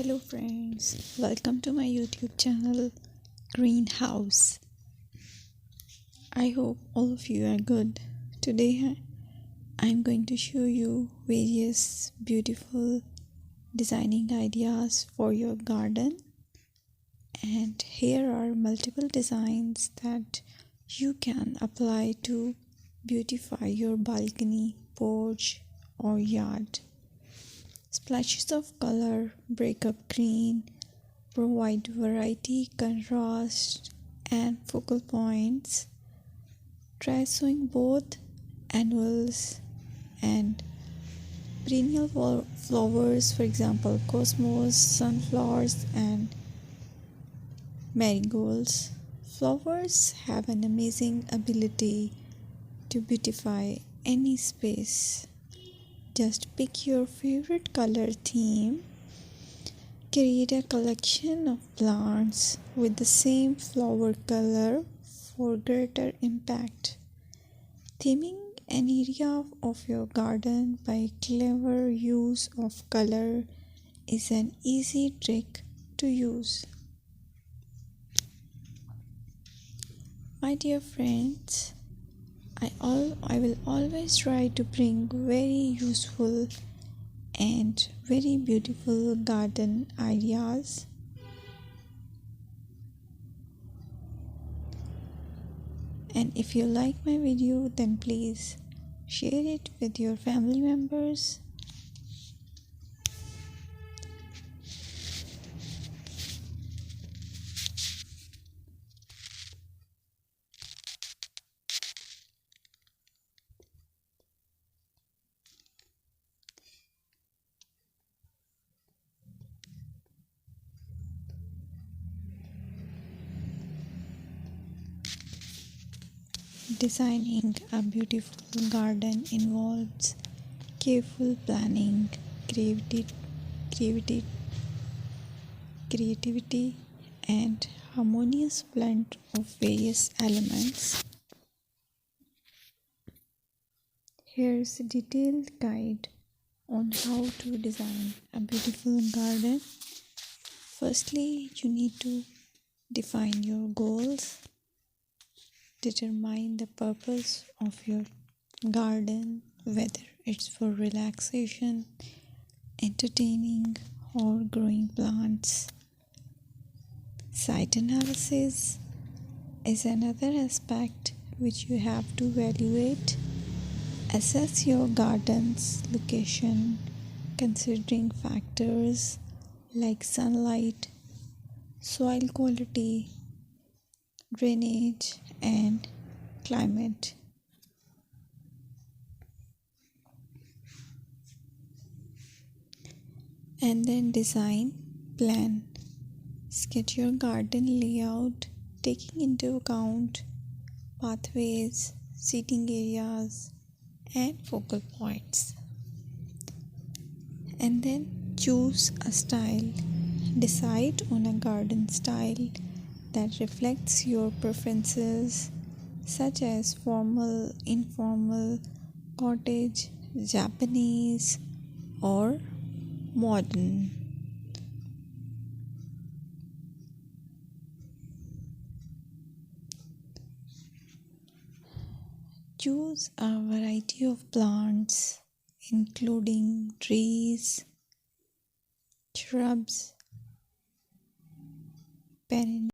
Hello friends, welcome to my YouTube channel Greenhouse. I hope all of you are good. Today I'm going to show you various beautiful designing ideas for your garden, and here are multiple designs that you can apply to beautify your balcony, porch or yard. Splashes of color break up green, provide variety, contrast, and focal points. Try sowing both annuals and perennial flowers, for example, cosmos, sunflowers, and marigolds. Flowers have an amazing ability to beautify any space. Just pick your favorite color theme. Create a collection of plants with the same flower color for greater impact. Theming an area of your garden by clever use of color is an easy trick to use. My dear friends, I will always try to bring very useful and very beautiful garden ideas. And if you like my video, then please share it with your family members. Designing a beautiful garden involves careful planning, creativity, and harmonious blend of various elements. Here's a detailed guide on how to design a beautiful garden. Firstly, you need to define your goals. Determine the purpose of your garden, whether it's for relaxation, entertaining, or growing plants. Site analysis is another aspect which you have to evaluate. Assess your garden's location, considering factors like sunlight, soil quality, drainage, and climate. And then design, plan. Sketch your garden layout, taking into account pathways, seating areas, and focal points. And then choose a style. Decide on a garden style that reflects your preferences, such as formal, informal, cottage, Japanese, or modern. Choose a variety of plants, including trees, shrubs, perennials,